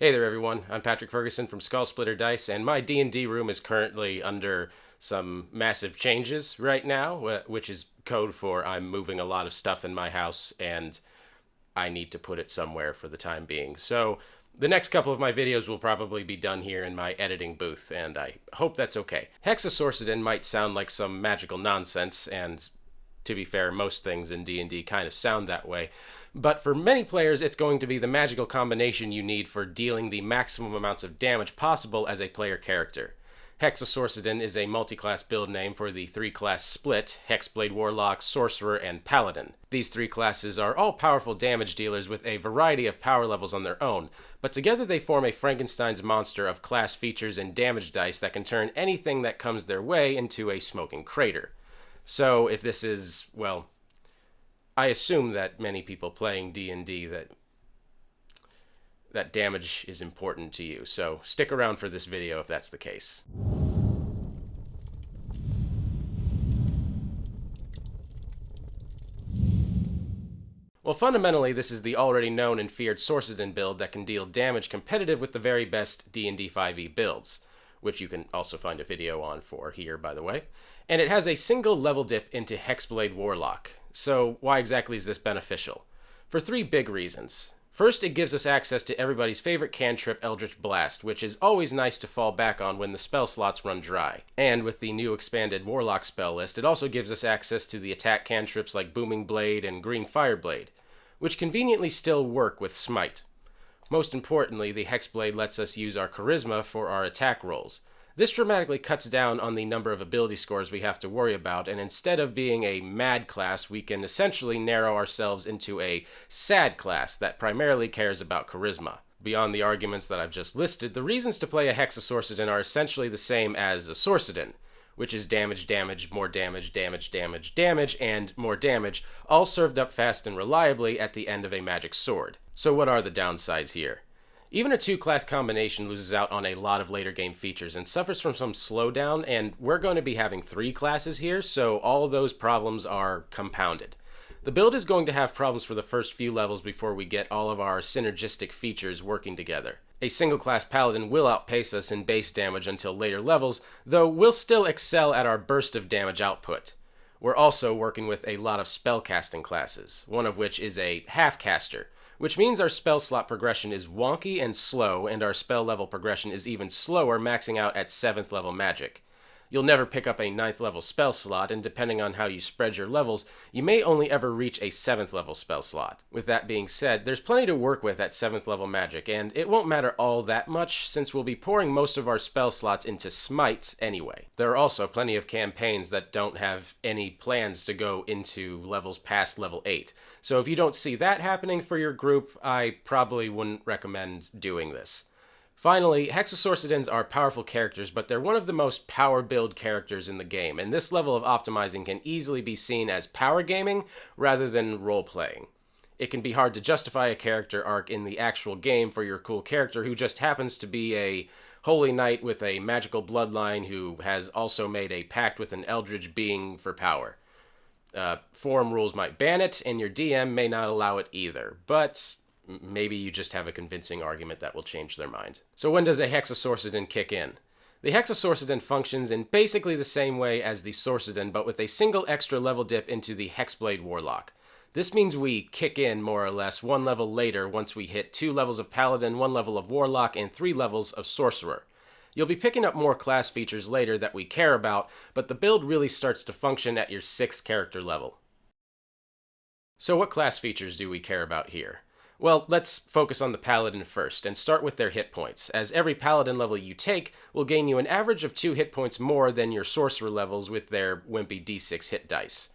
Hey there everyone, I'm Patrick Ferguson from Skull Splitter Dice, and my D&D room is currently under some massive changes right now, which is code for I'm moving a lot of stuff in my house and I need to put it somewhere for the time being. So the next couple of my videos will probably be done here in my editing booth, and I hope that's okay. Hexasorcadin might sound like some magical nonsense, and to be fair, most things in D&D kind of sound that way. But for many players, it's going to be the magical combination you need for dealing the maximum amounts of damage possible as a player character. Hexasorcadin is a multi-class build name for the three-class split, Hexblade Warlock, Sorcerer, and Paladin. These three classes are all powerful damage dealers with a variety of power levels on their own, but together they form a Frankenstein's monster of class features and damage dice that can turn anything that comes their way into a smoking crater. So if this is, well, I assume that many people playing D&D that damage is important to you, so stick around for this video if that's the case. Well, fundamentally, this is the already known and feared Sorcerer build that can deal damage competitive with the very best D&D 5e builds, which you can also find a video on for here, by the way. And it has a single level dip into Hexblade Warlock. So why exactly is this beneficial? For three big reasons. First, it gives us access to everybody's favorite cantrip, Eldritch Blast, which is always nice to fall back on when the spell slots run dry. And with the new expanded Warlock spell list, it also gives us access to the attack cantrips like Booming Blade and Green Fireblade, which conveniently still work with Smite. Most importantly, the Hexblade lets us use our charisma for our attack rolls. This dramatically cuts down on the number of ability scores we have to worry about, and instead of being a mad class, we can essentially narrow ourselves into a sad class that primarily cares about charisma. Beyond the arguments that I've just listed, the reasons to play a Hexasorcadin are essentially the same as a Sorcadin, which is damage, damage, more damage, damage, damage, damage, and more damage, all served up fast and reliably at the end of a magic sword. So what are the downsides here? Even a two-class combination loses out on a lot of later game features and suffers from some slowdown, and we're going to be having three classes here, so all of those problems are compounded. The build is going to have problems for the first few levels before we get all of our synergistic features working together. A single-class Paladin will outpace us in base damage until later levels, though we'll still excel at our burst of damage output. We're also working with a lot of spellcasting classes, one of which is a half-caster, which means our spell slot progression is wonky and slow, and our spell level progression is even slower, maxing out at 7th level magic. You'll never pick up a 9th level spell slot, and depending on how you spread your levels, you may only ever reach a 7th level spell slot. With that being said, there's plenty to work with at 7th level magic, and it won't matter all that much since we'll be pouring most of our spell slots into Smite anyway. There are also plenty of campaigns that don't have any plans to go into levels past level 8. So if you don't see that happening for your group, I probably wouldn't recommend doing this. Finally, Hexasorcadins are powerful characters, but they're one of the most power build characters in the game, and this level of optimizing can easily be seen as power gaming rather than role-playing. It can be hard to justify a character arc in the actual game for your cool character who just happens to be a holy knight with a magical bloodline who has also made a pact with an eldritch being for power. Forum rules might ban it, and your DM may not allow it either, but maybe you just have a convincing argument that will change their mind. So when does a Hexasorcadin kick in? The Hexasorcadin functions in basically the same way as the Sorcadin, but with a single extra level dip into the Hexblade Warlock. This means we kick in, more or less, one level later once we hit 2 levels of Paladin, 1 level of Warlock, and 3 levels of Sorcerer. You'll be picking up more class features later that we care about, but the build really starts to function at your 6th character level. So what class features do we care about here? Well, let's focus on the Paladin first, and start with their hit points, as every Paladin level you take will gain you an average of 2 hit points more than your Sorcerer levels with their wimpy d6 hit dice.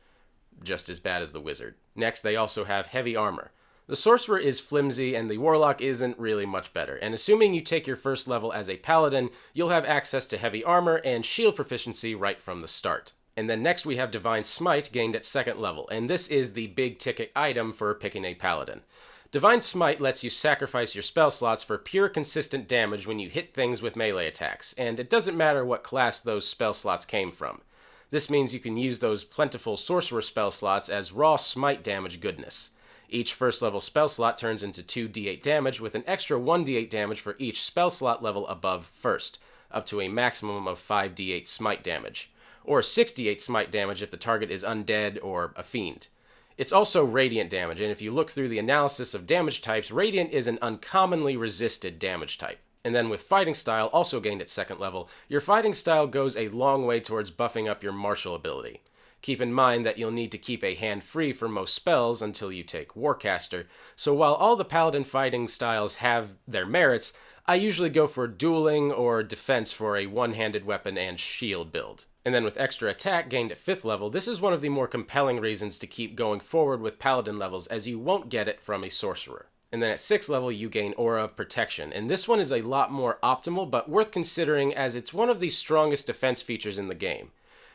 Just as bad as the Wizard. Next, they also have heavy armor. The Sorcerer is flimsy, and the Warlock isn't really much better, and assuming you take your first level as a Paladin, you'll have access to heavy armor and shield proficiency right from the start. And then next we have Divine Smite gained at 2nd level, and this is the big ticket item for picking a Paladin. Divine Smite lets you sacrifice your spell slots for pure consistent damage when you hit things with melee attacks, and it doesn't matter what class those spell slots came from. This means you can use those plentiful Sorcerer spell slots as raw Smite damage goodness. Each first level spell slot turns into 2d8 damage with an extra 1d8 damage for each spell slot level above first, up to a maximum of 5d8 smite damage, or 6d8 smite damage if the target is undead or a fiend. It's also radiant damage, and if you look through the analysis of damage types, radiant is an uncommonly resisted damage type. And then with fighting style, also gained at second level, your fighting style goes a long way towards buffing up your martial ability. Keep in mind that you'll need to keep a hand free for most spells until you take Warcaster, so while all the Paladin fighting styles have their merits, I usually go for dueling or defense for a one-handed weapon and shield build. And then with extra attack gained at 5th level, this is one of the more compelling reasons to keep going forward with Paladin levels, as you won't get it from a Sorcerer. And then at 6th level, you gain Aura of Protection, and this one is a lot more optimal, but worth considering as it's one of the strongest defense features in the game.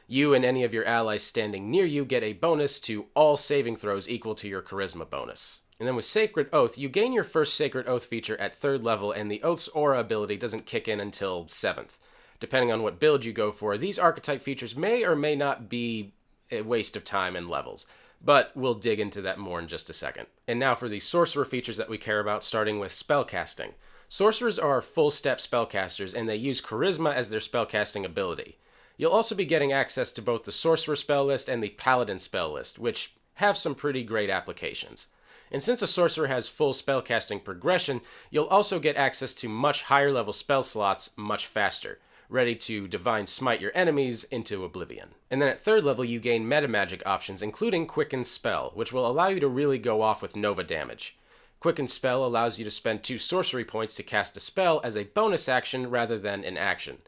You and any of your allies standing near you get a bonus to all saving throws equal to your Charisma bonus. And then with Sacred Oath, you gain your first Sacred Oath feature at 3rd level, and the Oath's Aura ability doesn't kick in until 7th. Depending on what build you go for, these archetype features may or may not be a waste of time and levels, but we'll dig into that more in just a second. And now for the Sorcerer features that we care about, starting with spellcasting. Sorcerers are full-step spellcasters, and they use Charisma as their spellcasting ability. You'll also be getting access to both the Sorcerer spell list and the Paladin spell list, which have some pretty great applications. And since a Sorcerer has full spellcasting progression, you'll also get access to much higher level spell slots much faster, ready to Divine Smite your enemies into oblivion. And then at 3rd level, you gain meta magic options, including Quicken Spell, which will allow you to really go off with Nova damage. Quicken Spell allows you to spend 2 sorcery points to cast a spell as a bonus action rather than an action.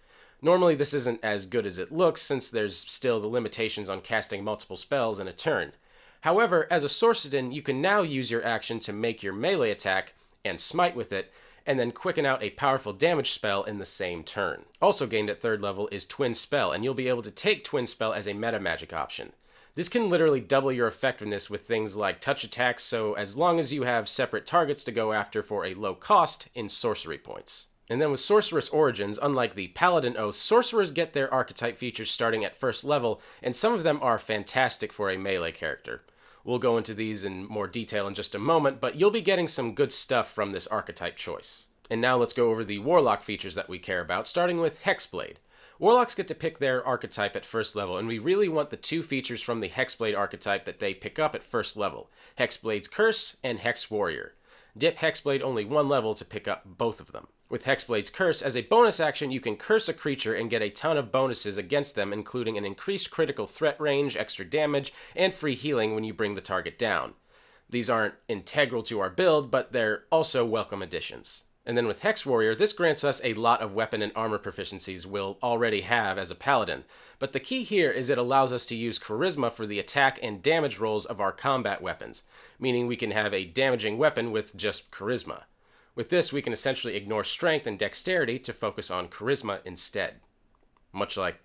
Normally this isn't as good as it looks, since there's still the limitations on casting multiple spells in a turn. However, as a Sorcerer, you can now use your action to make your melee attack and smite with it, and then quicken out a powerful damage spell in the same turn. Also gained at 3rd level is Twin Spell, and you'll be able to take Twin Spell as a meta magic option. This can literally double your effectiveness with things like touch attacks, so as long as you have separate targets to go after for a low cost in sorcery points. And then with Sorceress Origins, unlike the Paladin Oath, Sorcerers get their archetype features starting at 1st level, and some of them are fantastic for a melee character. We'll go into these in more detail in just a moment, but you'll be getting some good stuff from this archetype choice. And now let's go over the Warlock features that we care about, starting with Hexblade. Warlocks get to pick their archetype at 1st level, and we really want the 2 features from the Hexblade archetype that they pick up at 1st level, Hexblade's Curse and Hex Warrior. Dip Hexblade only 1 level to pick up both of them. With Hexblade's Curse, as a bonus action, you can curse a creature and get a ton of bonuses against them, including an increased critical threat range, extra damage, and free healing when you bring the target down. These aren't integral to our build, but they're also welcome additions. And then with Hex Warrior, this grants us a lot of weapon and armor proficiencies we'll already have as a Paladin, but the key here is it allows us to use Charisma for the attack and damage rolls of our combat weapons, meaning we can have a damaging weapon with just Charisma. With this, we can essentially ignore strength and dexterity to focus on charisma instead. Much like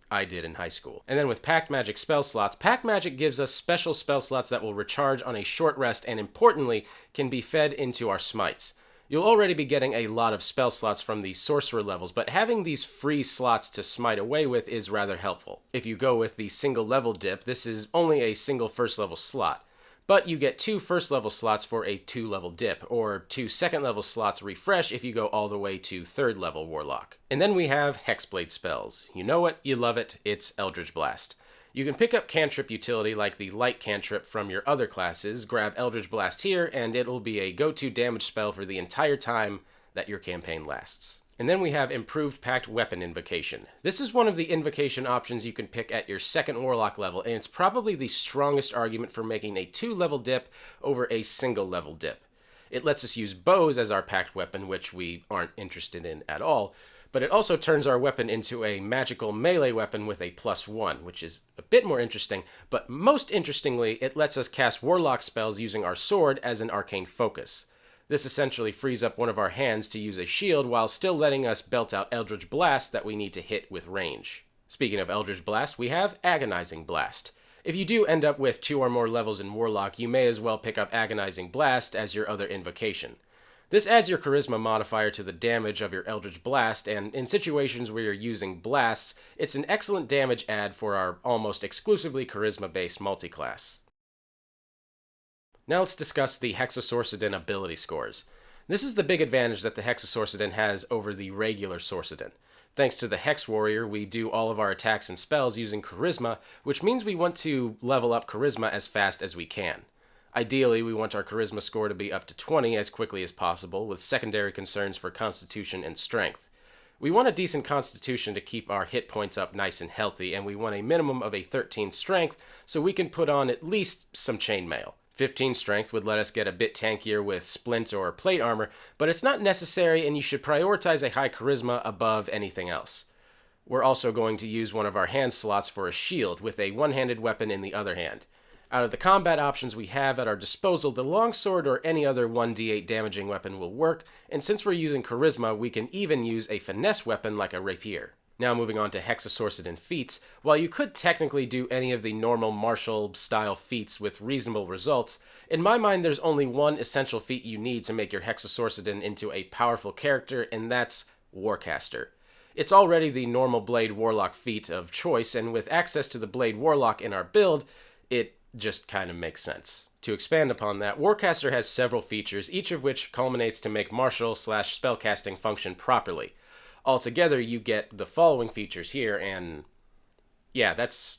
I did in high school. And then with Pact Magic spell slots, Pact Magic gives us special spell slots that will recharge on a short rest and importantly, can be fed into our smites. You'll already be getting a lot of spell slots from the Sorcerer levels, but having these free slots to smite away with is rather helpful. If you go with the single level dip, this is only a single 1st level slot. But you get 2 1st level slots for a 2 level dip, or 2 2nd level slots refresh if you go all the way to 3rd level Warlock. And then we have Hexblade spells. You know it, you love it, it's Eldritch Blast. You can pick up cantrip utility like the light cantrip from your other classes, grab Eldritch Blast here, and it'll be a go-to damage spell for the entire time that your campaign lasts. And then we have Improved Pact Weapon Invocation. This is one of the invocation options you can pick at your 2nd Warlock level, and it's probably the strongest argument for making a 2-level dip over a single level dip. It lets us use bows as our pact weapon, which we aren't interested in at all, but it also turns our weapon into a magical melee weapon with a +1, which is a bit more interesting, but most interestingly, it lets us cast Warlock spells using our sword as an arcane focus. This essentially frees up one of our hands to use a shield while still letting us belt out Eldritch Blast that we need to hit with range. Speaking of Eldritch Blast, we have Agonizing Blast. If you do end up with 2 or more levels in Warlock, you may as well pick up Agonizing Blast as your other invocation. This adds your Charisma modifier to the damage of your Eldritch Blast, and in situations where you're using blasts, it's an excellent damage add for our almost exclusively Charisma-based multiclass. Now let's discuss the Hexasorcadin ability scores. This is the big advantage that the Hexasorcadin has over the regular Sorcadin. Thanks to the Hex Warrior, we do all of our attacks and spells using Charisma, which means we want to level up Charisma as fast as we can. Ideally, we want our Charisma score to be up to 20 as quickly as possible, with secondary concerns for Constitution and Strength. We want a decent Constitution to keep our hit points up nice and healthy, and we want a minimum of a 13 Strength so we can put on at least some chainmail. 15 Strength would let us get a bit tankier with Splint or Plate Armor, but it's not necessary and you should prioritize a high Charisma above anything else. We're also going to use one of our hand slots for a shield, with a one-handed weapon in the other hand. Out of the combat options we have at our disposal, the longsword or any other 1d8 damaging weapon will work, and since we're using Charisma, we can even use a finesse weapon like a rapier. Now moving on to Hexasorcadin feats, while you could technically do any of the normal martial-style feats with reasonable results, in my mind there's only one essential feat you need to make your Hexasorcadin into a powerful character, and that's Warcaster. It's already the normal Blade Warlock feat of choice, and with access to the Blade Warlock in our build, it just kind of makes sense. To expand upon that, Warcaster has several features, each of which culminates to make martial/spellcasting function properly. Altogether, you get the following features here, and yeah, that's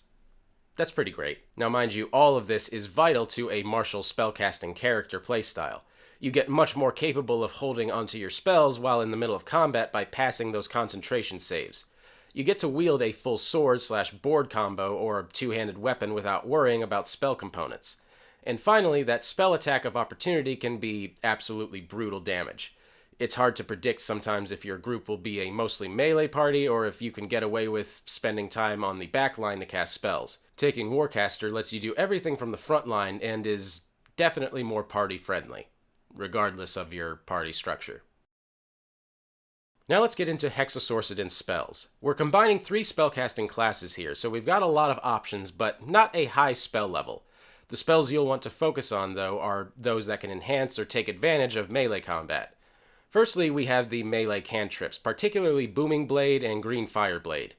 pretty great. Now mind you, all of this is vital to a martial spellcasting character playstyle. You get much more capable of holding onto your spells while in the middle of combat by passing those concentration saves. You get to wield a full sword/board combo or two-handed weapon without worrying about spell components. And finally, that spell attack of opportunity can be absolutely brutal damage. It's hard to predict sometimes if your group will be a mostly melee party or if you can get away with spending time on the back line to cast spells. Taking Warcaster lets you do everything from the front line and is definitely more party-friendly, regardless of your party structure. Now let's get into Hexasorcadin spells. We're combining 3 spellcasting classes here, so we've got a lot of options, but not a high spell level. The spells you'll want to focus on, though, are those that can enhance or take advantage of melee combat. Firstly, we have the melee cantrips, particularly Booming Blade and Green Fire Blade.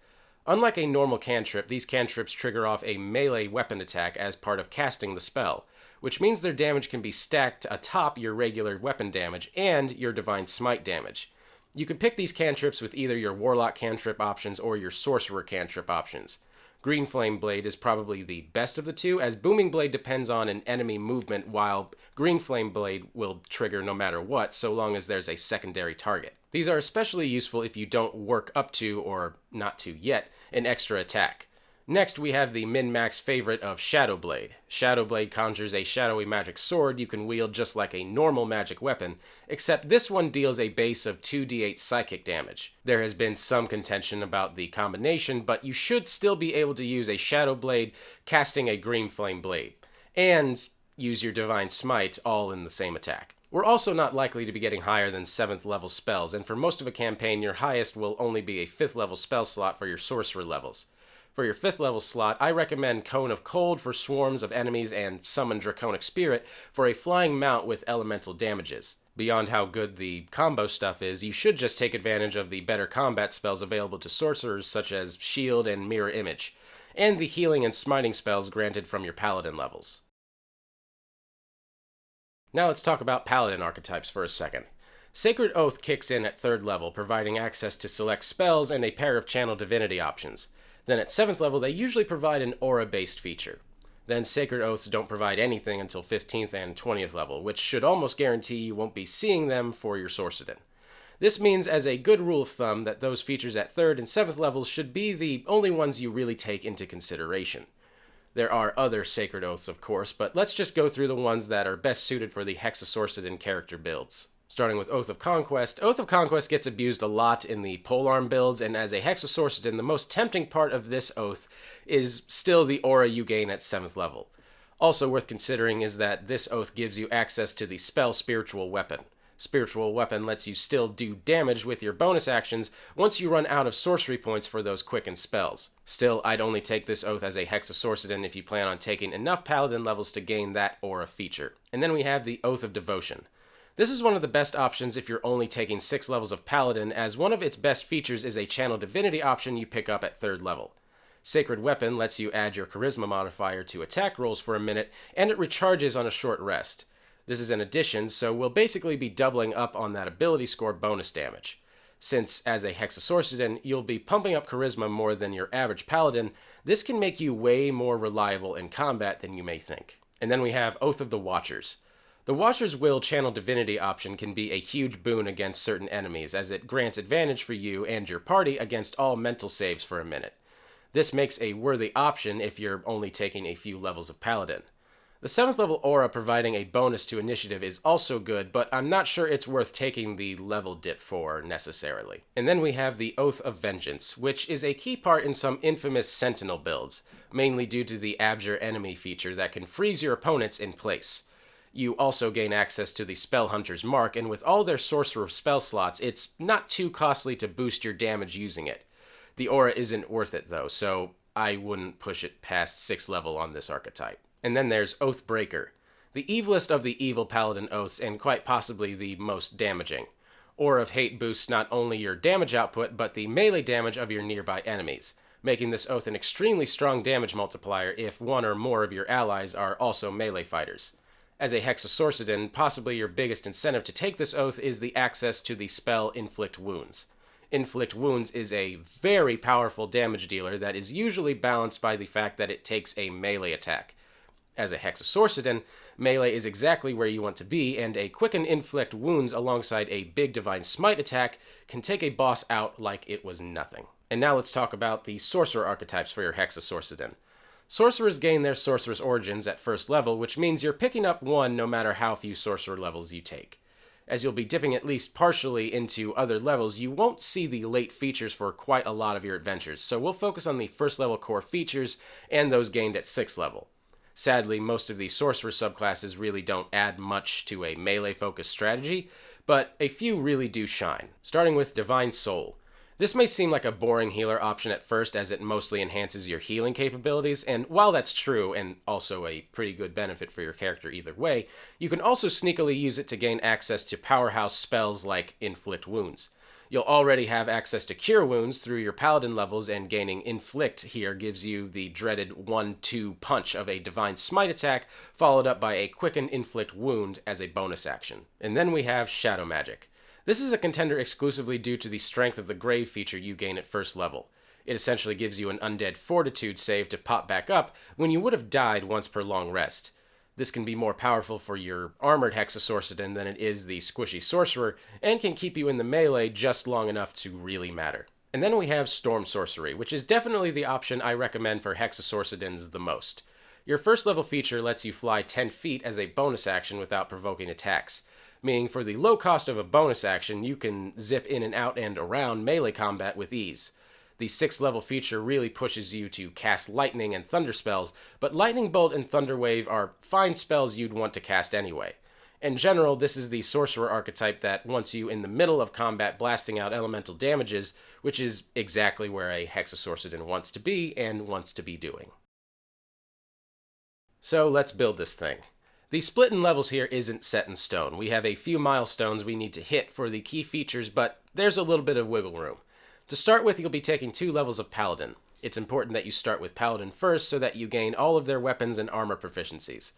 Unlike a normal cantrip, these cantrips trigger off a melee weapon attack as part of casting the spell, which means their damage can be stacked atop your regular weapon damage and your Divine Smite damage. You can pick these cantrips with either your Warlock cantrip options or your Sorcerer cantrip options. Green Flame Blade is probably the best of the two, as Booming Blade depends on an enemy movement, while Green Flame Blade will trigger no matter what, so long as there's a secondary target. These are especially useful if you don't work up to, or not to yet, an extra attack. Next, we have the min-max favorite of Shadowblade. Shadowblade conjures a shadowy magic sword you can wield just like a normal magic weapon, except this one deals a base of 2d8 psychic damage. There has been some contention about the combination, but you should still be able to use a Shadowblade casting a Green Flame Blade, and use your Divine Smite all in the same attack. We're also not likely to be getting higher than 7th level spells, and for most of a campaign, your highest will only be a 5th level spell slot for your Sorcerer levels. For your 5th level slot, I recommend Cone of Cold for swarms of enemies and Summon Draconic Spirit for a flying mount with elemental damages. Beyond how good the combo stuff is, you should just take advantage of the better combat spells available to sorcerers such as Shield and Mirror Image, and the healing and smiting spells granted from your Paladin levels. Now let's talk about Paladin Archetypes for a second. Sacred Oath kicks in at 3rd level, providing access to select spells and a pair of Channel Divinity options. Then at 7th level, they usually provide an aura-based feature. Then Sacred Oaths don't provide anything until 15th and 20th level, which should almost guarantee you won't be seeing them for your Sorcerer. This means, as a good rule of thumb, that those features at 3rd and 7th levels should be the only ones you really take into consideration. There are other Sacred Oaths, of course, but let's just go through the ones that are best suited for the Hexasorcadin character builds. Starting with Oath of Conquest. Oath of Conquest gets abused a lot in the polearm builds, and as a Hexasorcadin, the most tempting part of this oath is still the aura you gain at 7th level. Also worth considering is that this oath gives you access to the spell Spiritual Weapon. Spiritual Weapon lets you still do damage with your bonus actions once you run out of sorcery points for those quickened spells. Still, I'd only take this oath as a Hexasorcadin if you plan on taking enough Paladin levels to gain that aura feature. And then we have the Oath of Devotion. This is one of the best options if you're only taking 6 levels of Paladin, as one of its best features is a Channel Divinity option you pick up at 3rd level. Sacred Weapon lets you add your charisma modifier to attack rolls for a minute, and it recharges on a short rest. This is an addition, so we'll basically be doubling up on that ability score bonus damage. Since, as a Hexasorcadin, you'll be pumping up charisma more than your average paladin, this can make you way more reliable in combat than you may think. And then we have Oath of the Watchers. The Watcher's Will Channel Divinity option can be a huge boon against certain enemies, as it grants advantage for you and your party against all mental saves for a minute. This makes a worthy option if you're only taking a few levels of Paladin. The 7th level aura providing a bonus to initiative is also good, but I'm not sure it's worth taking the level dip for necessarily. And then we have the Oath of Vengeance, which is a key part in some infamous Sentinel builds, mainly due to the Abjure enemy feature that can freeze your opponents in place. You also gain access to the Spell Hunter's Mark, and with all their Sorcerer spell slots, it's not too costly to boost your damage using it. The aura isn't worth it though, so I wouldn't push it past 6th level on this archetype. And then there's Oathbreaker, the evilest of the evil paladin oaths and quite possibly the most damaging. Aura of Hate boosts not only your damage output, but the melee damage of your nearby enemies, making this oath an extremely strong damage multiplier if one or more of your allies are also melee fighters. As a Hexasorcadin, possibly your biggest incentive to take this oath is the access to the spell Inflict Wounds. Inflict Wounds is a very powerful damage dealer that is usually balanced by the fact that it takes a melee attack. As a Hexasorcadin, melee is exactly where you want to be, and a Quicken Inflict Wounds alongside a big Divine Smite attack can take a boss out like it was nothing. And now let's talk about the Sorcerer Archetypes for your Hexasorcadin. Sorcerers gain their Sorcerer's Origins at 1st level, which means you're picking up one no matter how few Sorcerer levels you take. As you'll be dipping at least partially into other levels, you won't see the late features for quite a lot of your adventures, so we'll focus on the 1st level core features and those gained at 6th level. Sadly, most of the Sorcerer subclasses really don't add much to a melee-focused strategy, but a few really do shine. Starting with Divine Soul. This may seem like a boring healer option at first, as it mostly enhances your healing capabilities, and while that's true, and also a pretty good benefit for your character either way, you can also sneakily use it to gain access to powerhouse spells like Inflict Wounds. You'll already have access to Cure Wounds through your Paladin levels, and gaining Inflict here gives you the dreaded 1-2 punch of a Divine Smite attack, followed up by a Quicken Inflict Wound as a bonus action. And then we have Shadow Magic. This is a contender exclusively due to the Strength of the Grave feature you gain at 1st level. It essentially gives you an Undead Fortitude save to pop back up when you would have died once per long rest. This can be more powerful for your armored Hexasorcadin than it is the squishy Sorcerer, and can keep you in the melee just long enough to really matter. And then we have Storm Sorcery, which is definitely the option I recommend for Hexasorcadins the most. Your 1st level feature lets you fly 10 feet as a bonus action without provoking attacks, meaning for the low cost of a bonus action, you can zip in and out and around melee combat with ease. The 6th level feature really pushes you to cast Lightning and Thunder spells, but Lightning Bolt and Thunder Wave are fine spells you'd want to cast anyway. In general, this is the Sorcerer archetype that wants you in the middle of combat blasting out elemental damages, which is exactly where a Hexasorcadin wants to be and wants to be doing. So let's build this thing. The split in levels here isn't set in stone. We have a few milestones we need to hit for the key features, but there's a little bit of wiggle room. To start with, you'll be taking 2 levels of Paladin. It's important that you start with Paladin first so that you gain all of their weapons and armor proficiencies.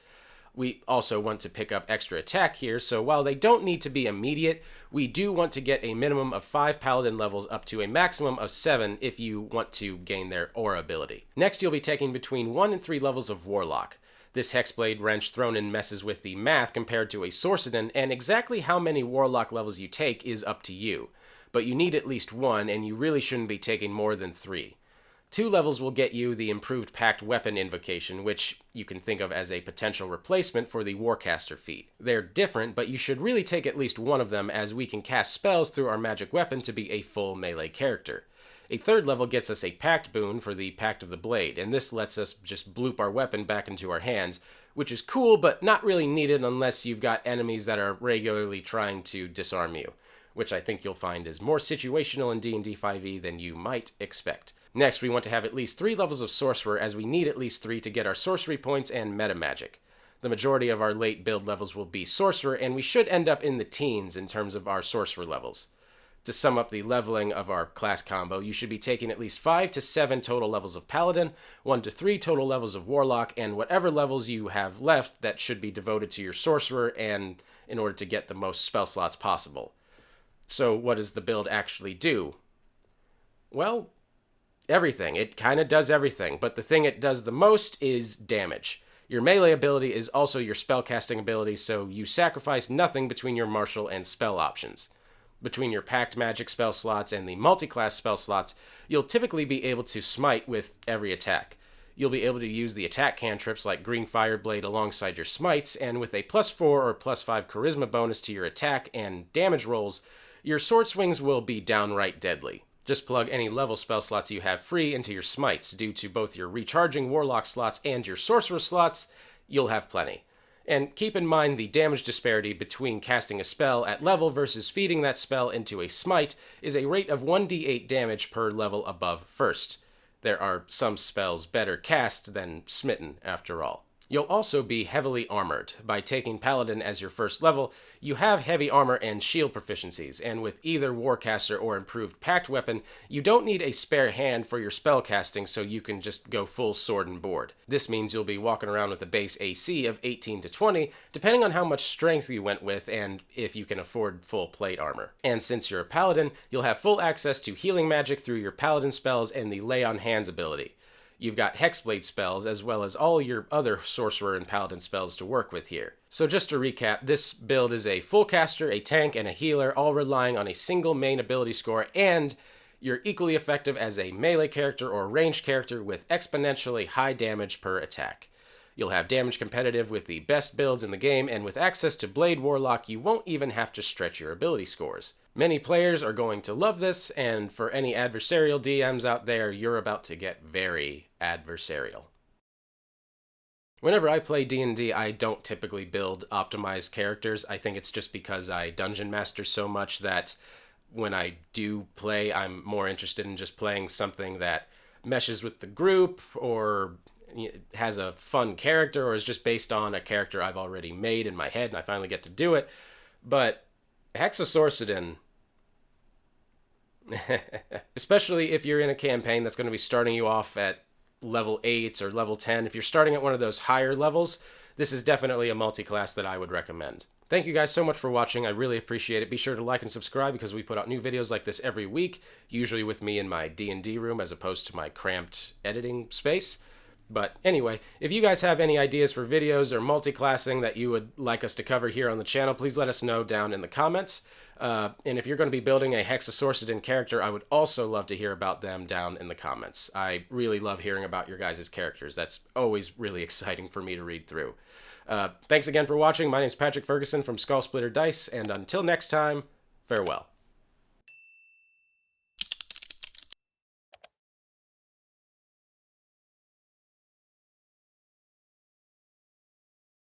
We also want to pick up extra attack here, so while they don't need to be immediate, we do want to get a minimum of 5 Paladin levels up to a maximum of 7 if you want to gain their aura ability. Next, you'll be taking between 1 and 3 levels of Warlock. This Hexblade wrench thrown in messes with the math compared to a Sorcerer, and exactly how many Warlock levels you take is up to you. But you need at least 1, and you really shouldn't be taking more than 3. 2 levels will get you the improved Packed Weapon Invocation, which you can think of as a potential replacement for the Warcaster feat. They're different, but you should really take at least 1 of them, as we can cast spells through our magic weapon to be a full melee character. A 3rd level gets us a Pact boon for the Pact of the Blade, and this lets us just bloop our weapon back into our hands, which is cool, but not really needed unless you've got enemies that are regularly trying to disarm you, which I think you'll find is more situational in D&D 5e than you might expect. Next, we want to have at least 3 levels of Sorcerer, as we need at least 3 to get our sorcery points and meta magic. The majority of our late build levels will be Sorcerer, and we should end up in the teens in terms of our Sorcerer levels. To sum up the leveling of our class combo, you should be taking at least 5 to 7 total levels of Paladin, 1 to 3 total levels of Warlock, and whatever levels you have left that should be devoted to your Sorcerer and in order to get the most spell slots possible. So what does the build actually do? Well, everything. It kind of does everything, but the thing it does the most is damage. Your melee ability is also your spellcasting ability, so you sacrifice nothing between your martial and spell options. Between your packed magic spell slots and the multiclass spell slots, you'll typically be able to smite with every attack. You'll be able to use the attack cantrips like Green Fireblade alongside your smites, and with a +4 or +5 charisma bonus to your attack and damage rolls, your sword swings will be downright deadly. Just plug any level spell slots you have free into your smites. Due to both your recharging Warlock slots and your Sorcerer slots, you'll have plenty. And keep in mind the damage disparity between casting a spell at level versus feeding that spell into a smite is a rate of 1d8 damage per level above first. There are some spells better cast than smitten, after all. You'll also be heavily armored. By taking Paladin as your first level, you have heavy armor and shield proficiencies, and with either Warcaster or improved Pact Weapon, you don't need a spare hand for your spell casting, so you can just go full sword and board. This means you'll be walking around with a base AC of 18 to 20, depending on how much strength you went with and if you can afford full plate armor. And since you're a Paladin, you'll have full access to healing magic through your Paladin spells and the Lay on Hands ability. You've got Hexblade spells, as well as all your other Sorcerer and Paladin spells to work with here. So just to recap, this build is a full caster, a tank, and a healer, all relying on a single main ability score, and you're equally effective as a melee character or ranged character with exponentially high damage per attack. You'll have damage competitive with the best builds in the game, and with access to Blade Warlock, you won't even have to stretch your ability scores. Many players are going to love this, and for any adversarial DMs out there, you're about to get very adversarial. Whenever I play D&D, I don't typically build optimized characters. I think it's just because I dungeon master so much that when I do play, I'm more interested in just playing something that meshes with the group or has a fun character or is just based on a character I've already made in my head and I finally get to do it. But Hexasorcadin, especially if you're in a campaign that's going to be starting you off at level 8 or level 10, if you're starting at one of those higher levels, this is definitely a multi-class that I would recommend. Thank you guys so much for watching. I really appreciate it. Be sure to like and subscribe because we put out new videos like this every week, usually with me in my D&D room as opposed to my cramped editing space. But anyway, if you guys have any ideas for videos or multi-classing that you would like us to cover here on the channel, please let us know down in the comments. And if you're going to be building a Hexasorcadin character, I would also love to hear about them down in the comments. I really love hearing about your guys' characters. That's always really exciting for me to read through. Thanks again for watching. My name is Patrick Ferguson from Skull Splitter Dice, and until next time, farewell.